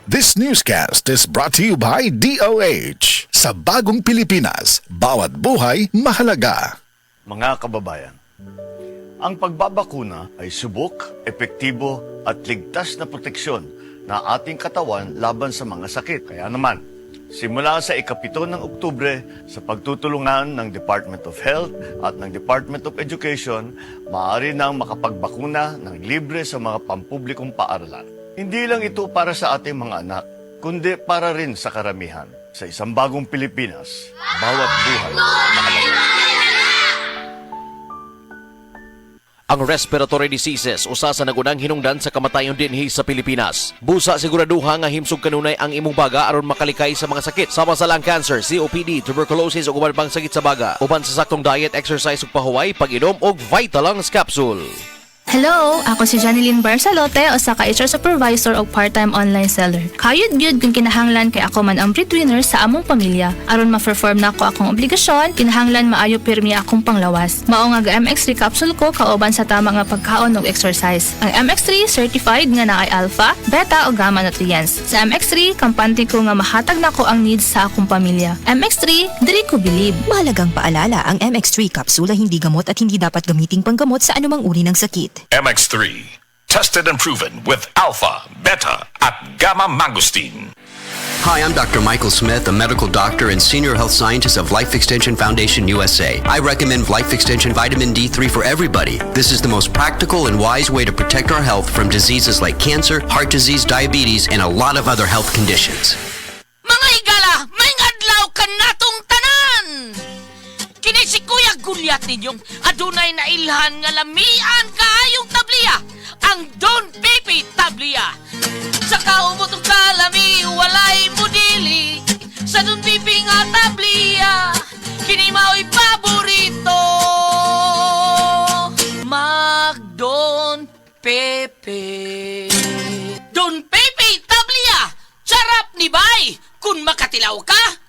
This newscast is brought to you by DOH. Sa bagong Pilipinas, bawat buhay mahalaga. Mga kababayan, ang pagbabakuna ay subok, epektibo at ligtas na proteksyon na ating katawan laban sa mga sakit. Kaya naman, simula sa ika-7 ng Oktubre, sa pagtutulungan ng Department of Health at ng Department of Education, maaari nang makapagbakuna ng libre sa mga pampublikong paaralan. Hindi lang ito para sa ating mga anak, kundi para rin sa karamihan. Sa isang bagong Pilipinas, bawat buhay mahalaga. Ang respiratory diseases usa sa nagunang hinungdan sa kamatayon dinhi sa Pilipinas. Busa siguraduha nga himsog kanunay ang imong baga aron makalikay sa mga sakit sama sa lung cancer, COPD, tuberculosis ug uban pang sakit sa baga. Uban sa saktong diet, exercise ug pahuway, pag-inom og Vitalungs capsule. Hello, ako si Janeline Barsalote, usa ka HR supervisor o part-time online seller. Kayod gyud kung kinahanglan kay ako man ang breadwinner sa among pamilya. Aron ma-perform na ako akong obligasyon, kinahanglan maayo pirmi akong panglawas. Mao nga MX3 capsule ko kauban sa tama nga pagkaon ug exercise. Ang MX3 certified nga naay alpha, beta ug gamma nutrients. Sa MX3, kampante ko nga mahatag nako ang needs sa akong pamilya. MX3, diri ko bilib. Mahalagang paalala, ang MX3 kapsula hindi gamot at hindi dapat gamiting panggamot sa anumang uri ng sakit. MX3, tested and proven with alpha, beta, at gamma mangosteen. Hi, I'm Dr. Michael Smith, a medical doctor and senior health scientist of Life Extension Foundation USA. I recommend Life Extension Vitamin D3 for everybody. This is the most practical and wise way to protect our health from diseases like cancer, heart disease, diabetes, and a lot of other health conditions. Mga igala, may adlaw ka natong tanan! Kini si Kuya Gulyat ninyong adunay na ilhan nga lamian kaayong tabliya, ang Don Pepe Tablia. Sa kaumot ng kalami, walay modili, sa Don Pepe nga tablia, kini mao'y paborito. Mag Don Pepe. Don Pepe Tablia, sarap ni bay, kung makatilaw ka.